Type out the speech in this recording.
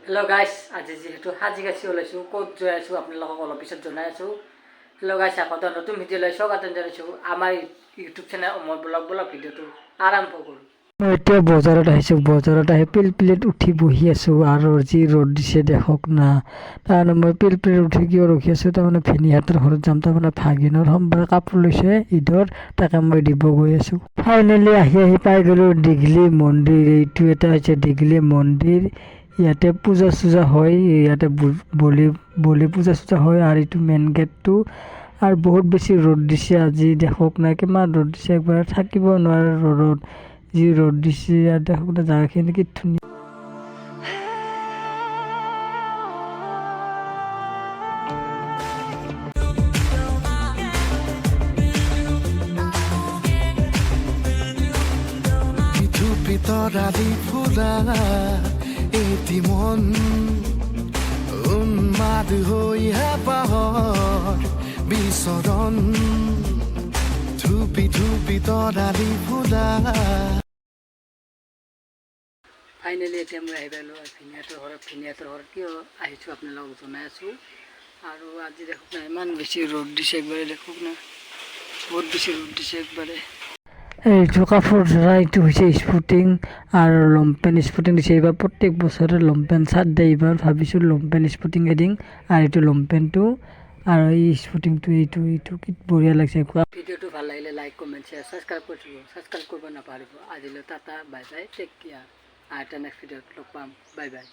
Hello' গাইছ, আজি যিহেতু সাজি-কাচি ওলাইছোঁ, ক'ত গৈ আছোঁ আপোনালোকক অলপ পিছত জনাই আছোঁ। হেল্ল' গাইছ, আকৌ নতুন ভিডিঅ' লৈ স্বাগতম জনাইছোঁ। আমাৰ ইউটিউব চেনেল অমৰ ব্লগ ভিডিঅ'টো আৰম্ভ কৰোঁ। মই এতিয়া বজাৰত আহিছোঁ। বজাৰত আহি পিলপিলিত উঠি বহি আছোঁ আৰু যি ৰ'দ দিছে দেখক না। তাৰমানে মই পিলপিলিত উঠি কিয় ৰখি আছোঁ, তাৰমানে ভিনিহঁতৰ ঘৰত যাম। তাৰমানে ভাগিনৰ সোমবাৰে কাপোৰ লৈছে ঈদৰ, তাকে মই দিব গৈ আছোঁ। ফাইনেলি আহি পাই গ'লোঁ দীঘলী মন্দিৰ। এইটো এটা হৈছে দীঘলী মন্দিৰ। ইয়াতে পূজা-চূজা হয়, ইয়াতে বলি পূজা-চূজা হয় আৰু এইটো মেইন গেটটো। আৰু বহুত বেছি ৰ'দ দিছে আজি, দেখক না কিমান ৰ'দ দিছে, একবাৰে থাকিব নোৱাৰে ৰ'দত। যি ৰ'দ দিছে ইয়াত দেখক না, জাগাখিনি কি ধুনীয়া। তৰালি ফুৰা এটি মন উন্মাদ হৈ হেঁপাহৰ বিচৰণ ধুপি ধুপি তৰালি ফুৰা। ফাইনেলি এতিয়া মই আহি পালোঁ ভিনিহঁতৰ ঘৰত। ভিনিহঁতৰ ঘৰত কিয় আহিছোঁ আপোনালোকক জনাই আছোঁ। আৰু আজি দেখক না ইমান বেছি ৰ'দ দিছে, একবাৰে দেখক না বহুত বেছি ৰ'দ দিছে একবাৰে। এইটো কাপোৰ ধৰা, এইটো হৈছে স্পৰ্টিং আৰু লংপেণ্ট স্পৰ্টিং দিছে। এইবাৰ প্ৰত্যেক বছৰে লংপেণ্ট চাৰ্ট দিয়ে, এইবাৰ ভাবিছোঁ লংপেণ্ট স্পৰ্টিঙে দিম। আৰু এইটো লংপেণ্টটো আৰু এই স্পৰ্টিংটো এইটো কি বঢ়িয়া লাগিছে। ভিডিঅ'টো ভাল লাগিলে লাইক, কমেণ্ট, শ্বেয়াৰ, ছাবস্ক্ৰাইব কৰি দিব। ছাবস্ক্ৰাইব কৰিব নাপাহৰিব। আজিলৈ tata, bye bye, take care. আৰু এটা নেক্সট ভিডিঅ'ত লগ পাম। Bye bye.